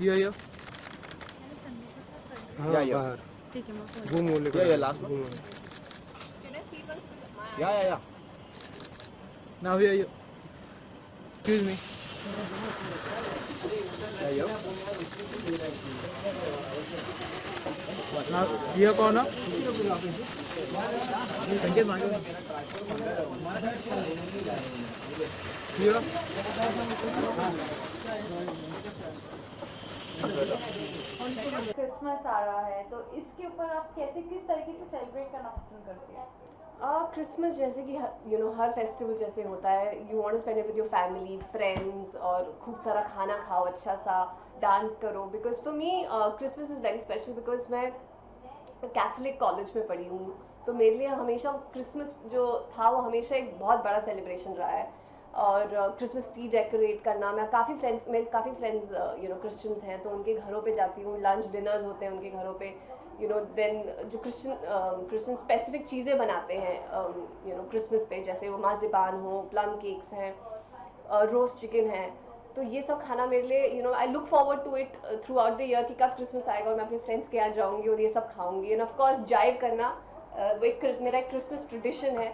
ये हाँ Yeah. बाहर ठीक है, मैं फोन घूम वो लेकर Yeah, last one. घूम Yeah. now here you excuse me Yeah. now here कौन है संकेत मांगे here क्रिसमस आ रहा है तो इसके ऊपर आप कैसे किस तरीके से सेलिब्रेट करना पसंद करते हैं? क्रिसमस जैसे कि हर फेस्टिवल जैसे होता है, you want to spend it with your family friends और खूब सारा खाना खाओ, अच्छा सा डांस करो. Because for me Christmas is very special because मैं कैथलिक कॉलेज में पढ़ी हूँ, तो मेरे लिए हमेशा क्रिसमस जो था वो हमेशा एक बहुत बड़ा सेलिब्रेशन रहा है. और क्रिसमस ट्री डेकोरेट करना, मैं मेरे काफ़ी फ्रेंड्स क्रिश्चियंस हैं, तो उनके घरों पे जाती हूँ, लंच डिनर्स होते हैं उनके घरों पे. देन जो क्रिश्चियन स्पेसिफिक चीज़ें बनाते हैं क्रिसमस पे, जैसे वो माज़ेबान हो, प्लम केक्स हैं, रोस्ट चिकन है. तो ये सब खाना मेरे लिए I look forward to it throughout the year कि कब क्रिसमस आएगा और मैं अपने फ्रेंड्स के यहाँ जाऊँगी और ये सब खाऊंगी. एंड ऑफ कोर्स जाइव करना वो मेरा एक क्रिसमस ट्रेडिशन है.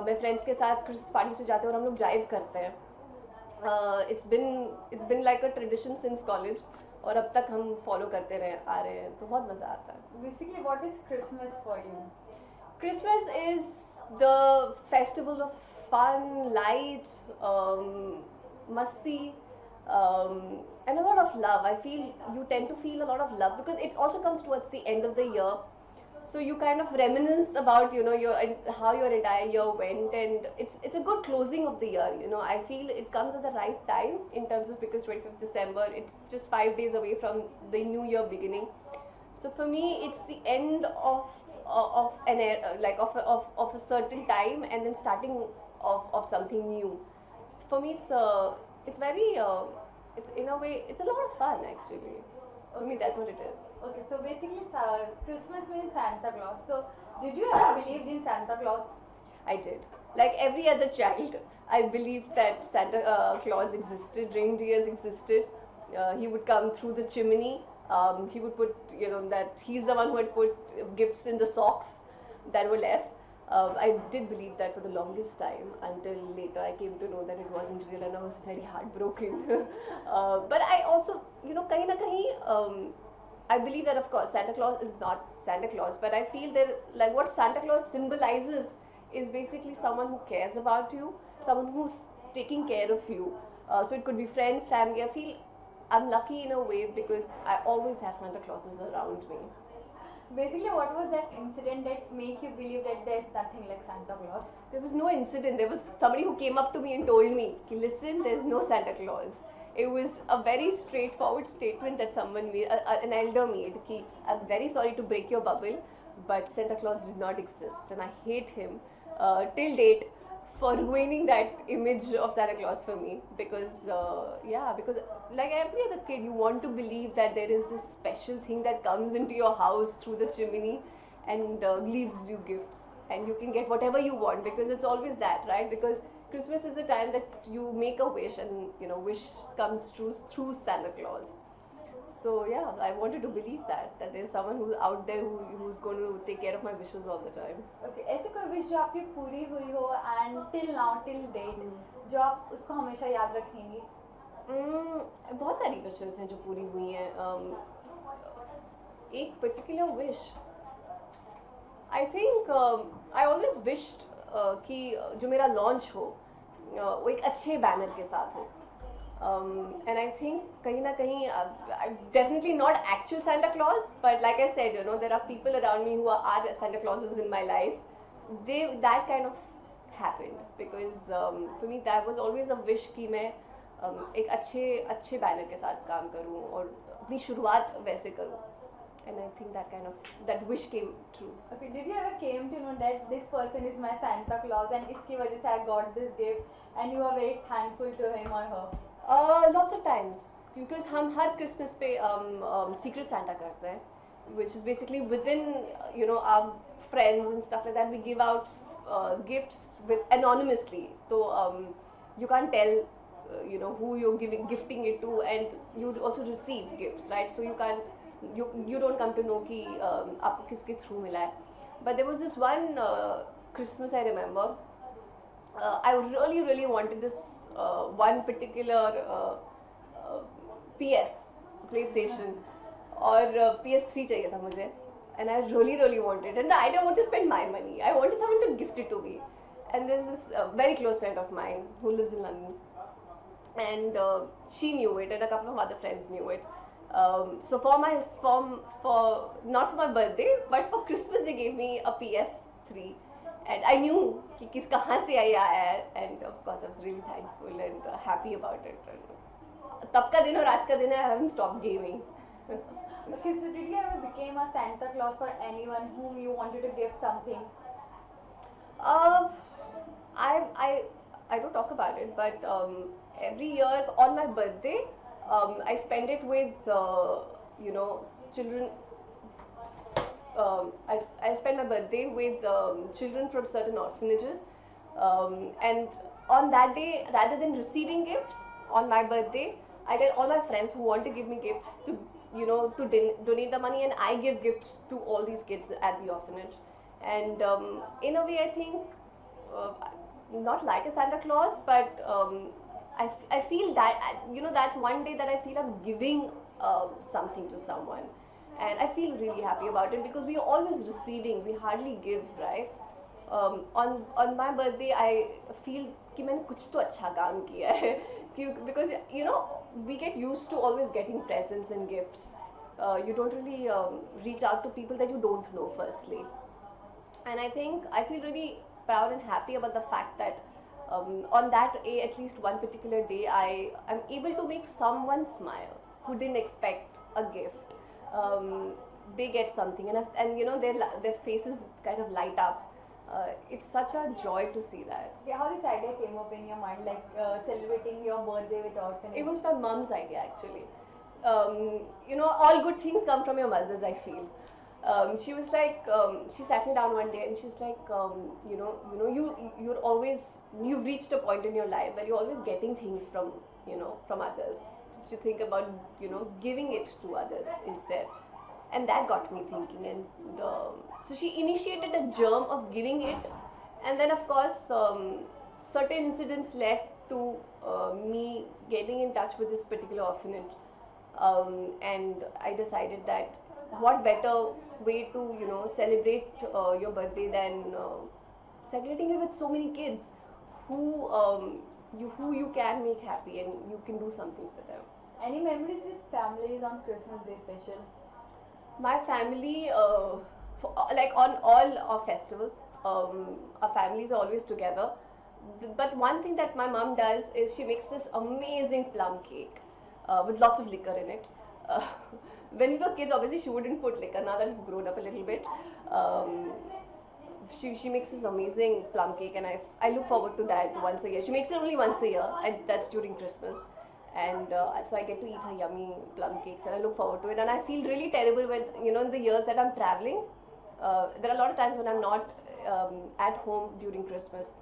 मैं फ्रेंड्स के साथ क्रिसमस पार्टी पे जाते हैं और हम लोग जाइव करते हैं. It's been like a tradition since college, और अब तक हम फॉलो करते आ रहे हैं, तो बहुत मज़ा आता है. Basically what is Christmas for you? Christmas is the festival of fun, light, masti, and a lot of love. I feel you tend to feel a lot of love because it also comes towards the end of the year. So you kind of reminisce about how your entire year went, and it's a good closing of the year. I feel it comes at the right time in terms of, because 25th December, it's just 5 days away from the new year beginning. So for me, it's the end of an era, like of a certain time, and then starting of something new. So for me, it's very it's in a way it's a lot of fun actually. For me, that's what it is. Okay, so basically Christmas means Santa Claus. So did you ever believe in Santa Claus? I did. Like every other child, I believed that Santa Claus existed, reindeers existed. He would come through the chimney. He would put, that he's the one who had put gifts in the socks that were left. I did believe that for the longest time until later I came to know that it wasn't real, and I was very heartbroken. But I also, kahin na kahin, I believe that of course Santa Claus is not Santa Claus, but I feel that like what Santa Claus symbolizes is basically someone who cares about you, someone who's taking care of you. So it could be friends, family. I feel I'm lucky in a way because I always have Santa Clauses around me. Basically, what was that incident that make you believe that there's nothing like Santa Claus? There was no incident. There was somebody who came up to me and told me, listen, there's no Santa Claus. It was a very straightforward statement that someone made, an elder made, ki, I'm very sorry to break your bubble, but Santa Claus did not exist. And I hate him till date for ruining that image of Santa Claus for me. Because, because like every other kid, you want to believe that there is this special thing that comes into your house through the chimney and leaves you gifts. And you can get whatever you want, because it's always that, right? Because Christmas is a time that you make a wish, and wish comes true through Santa Claus. So yeah, I wanted to believe that there's someone who's out there who's going to take care of my wishes all the time. Okay, ऐसी कोई wish जो आपकी पूरी हुई हो and till now till date जो आप उसको हमेशा याद रखेंगी? बहुत सारी विशेस हैं जो पूरी हुई हैं. एक particular wish, I think I always wished कि जो मेरा लॉन्च हो वो एक अच्छे बैनर के साथ हो. And I think kahin na kahin, definitely not actual Santa Claus, but like I said, there are people around me who are Santa Clauses in my life. That kind of happened because for me that was always a wish कि मैं एक अच्छे banner के साथ काम करूँ और अपनी शुरुआत वैसे करूँ. And I think that wish came true. Okay, did you ever came to know that this person is my Santa Claus and इसकी वजह से I got this gift and you are very thankful to him or her? Lots of times, because हम हर Christmas पे secret Santa करते हैं, which is basically within our friends and stuff like that. We give out gifts with anonymously, so you can't tell who you're gifting it to, and you also receive gifts, right? So you don't come to know कि आपको किसके through मिला है. But there was this one Christmas I remember. I really wanted this one particular PS PlayStation और PS3 चाहिए था मुझे, and I really wanted, and I don't want to spend my money. I wanted someone to gift it to me, and there's this very close friend of mine who lives in London, and she knew it, and a couple of other friends knew it. So for not for my birthday, but for Christmas they gave me a PS3, and I knew कि किस कहाँ से आया है, and of course I was really thankful and happy about it. And तब का दिन और आज का दिन I haven't stopped gaming. Okay, so did you ever become a Santa Claus for anyone whom you wanted to give something? I don't talk about it, but every year on my birthday, I spend it with children. I spend my birthday with children from certain orphanages, and on that day, rather than receiving gifts on my birthday, I tell all my friends who want to give me gifts to donate the money, and I give gifts to all these kids at the orphanage. And in a way, I think not like a Santa Claus, but I feel that that's one day that I feel I'm giving something to someone, and I feel really happy about it, because we are always receiving, we hardly give, right? On my birthday, I feel कि मैंने कुछ तो अच्छा काम किया है, because we get used to always getting presents and gifts. You don't really reach out to people that you don't know firstly, and I feel really proud and happy about the fact that on that day, at least one particular day, I am able to make someone smile who didn't expect a gift. They get something, and their faces kind of light up. It's such a joy to see that. Yeah, how this idea came up in your mind, like celebrating your birthday with orphanage? It was my mom's idea, actually. All good things come from your mothers, I feel. She was like, she sat me down one day and she was like, you've reached a point in your life where you're always getting things from others. To think about, giving it to others instead. And that got me thinking, and so she initiated a germ of giving it, and then of course certain incidents led to me getting in touch with this particular orphanage, and I decided that what better way to celebrate your birthday than celebrating it with so many kids who you can make happy, and you can do something for them. Any memories with families on Christmas Day special? My family, like on all our festivals, our families are always together. But one thing that my mom does is she makes this amazing plum cake with lots of liquor in it. When we were kids, obviously she wouldn't put liquor. Now that we've grown up a little bit, she makes this amazing plum cake, and I look forward to that once a year. She makes it only once a year, and that's during Christmas. And so I get to eat her yummy plum cakes, and I look forward to it. And I feel really terrible when, in the years that I'm traveling, there are a lot of times when I'm not at home during Christmas.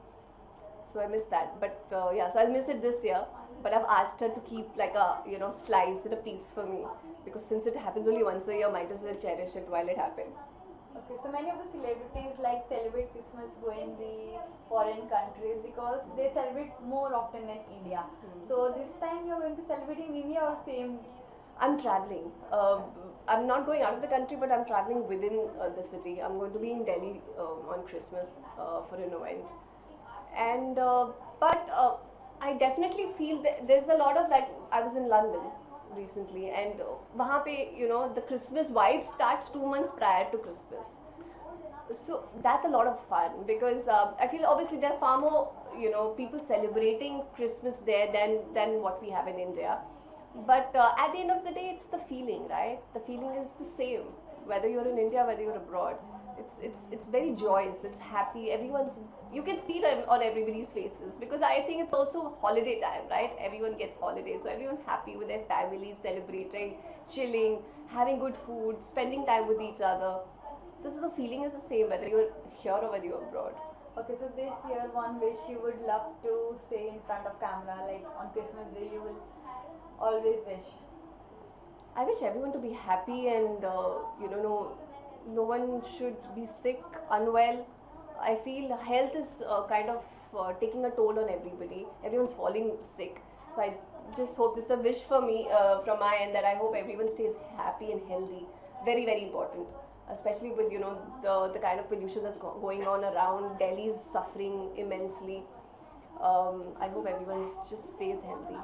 So I miss that. But yeah, so I'll miss it this year. But I've asked her to keep like a, slice and a piece for me. Because since it happens only once a year, might as well cherish it while it happens. Okay, so many of the celebrities celebrate Christmas go in the foreign countries because they celebrate more often in India. So this time you're going to celebrate in India or same? I'm traveling. I'm not going out of the country, but I'm traveling within the city. I'm going to be in Delhi on Christmas for an event. And but I definitely feel that there's a lot of I was in London recently, and वहाँ पे the Christmas vibe starts 2 months prior to Christmas. So that's a lot of fun, because I feel obviously there are far more people celebrating Christmas there than what we have in India. But at the end of the day, it's the feeling, right? The feeling is the same, whether you're in India, whether you're abroad. It's very joyous. It's happy. You can see it on everybody's faces, because I think it's also holiday time, right? Everyone gets holidays, so everyone's happy with their families, celebrating, chilling, having good food, spending time with each other. So the feeling is the same whether you're here or whether you're abroad. Okay, so this year, one wish you would love to say in front of camera, like on Christmas Day, you will always wish. I wish everyone to be happy and no one should be sick, unwell. I feel health is kind of taking a toll on everybody. Everyone's falling sick. So I just hope this is a wish for me from my end, that I hope everyone stays happy and healthy. Very, very important. Especially with the kind of pollution that's going on around. Delhi's suffering immensely. I hope everyone just stays healthy.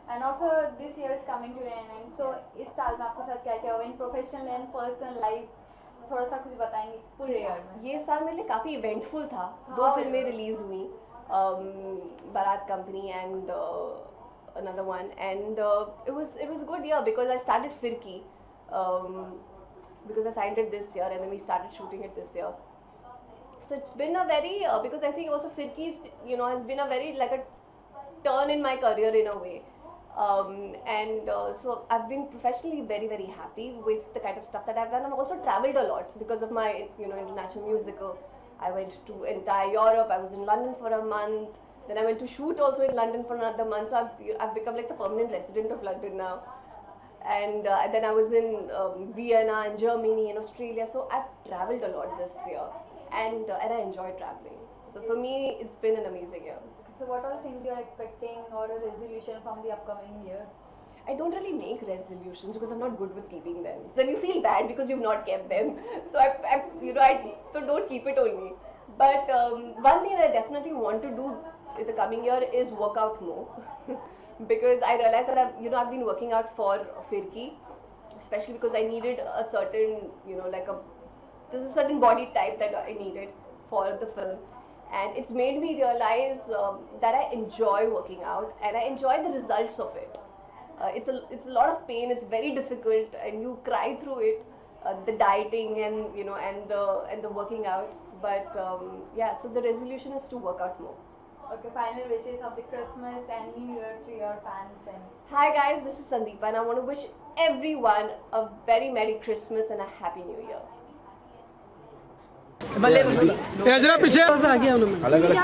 And also this year is coming to an end. So इस साल में आपके साथ क्या क्या हुआ in professional and personal life? थोड़ा सा कुछ बताएंगे पूरे ईयर में? ये साल मेरे लिए काफ़ी इवेंटफुल था. हाँ, 2 फिल्में रिलीज हुई, बारात company and another one, and it was a good year because I started Firki, because I signed it this year and then we started shooting it this year. So it's been a very because I think also Firki has been a very like a turn in my career in a way. So I've been professionally very, very happy with the kind of stuff that I've done. I've also traveled a lot because of my international musical. I went to entire Europe. I was in London for a month. Then I went to shoot also in London for another month. So I've become like the permanent resident of London now. And then I was in Vienna and Germany and Australia. So I've traveled a lot this year, and I enjoy traveling. So for me, it's been an amazing year. So what are the things you are expecting or a resolution from the upcoming year? I don't really make resolutions because I'm not good with keeping them. Then you feel bad because you've not kept them. So so don't keep it only. But one thing that I definitely want to do in the coming year is work out more. Because I realized that I've been working out for Firki, especially because I needed a certain there's a certain body type that I needed for the film. And it's made me realize that I enjoy working out and I enjoy the results of it. It's a lot of pain. It's very difficult, and you cry through it. The dieting and the working out. But so the resolution is to work out more. Okay, final wishes of the Christmas and New Year to your fans. And Hi guys, this is Sandeepa, and I want to wish everyone a very Merry Christmas and a Happy New Year. ये जरा पीछे आ गया उन्होंने. अलग अलग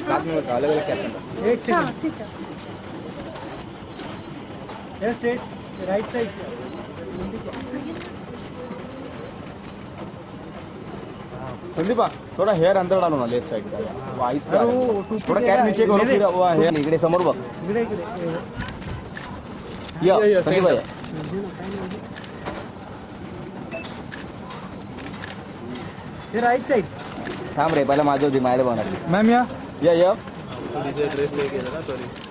साथ में अलग अलग कैप्शन. एक सेकंड. ठीक है. ये स्ट्रेट राइट साइड. संदीपा थोड़ा हेयर अंदर डालो ना लेफ्ट साइड का. वाइस का थोड़ा कैप नीचे करो, फिर वो हेयर इकडे समोर बघ. इकडे या संदीपा या. हे राइट साइड. थांब रे, पहिला माझं होती, माझ्याला बनवली. मॅम या. या ड्रेस लेके जरा सॉरी.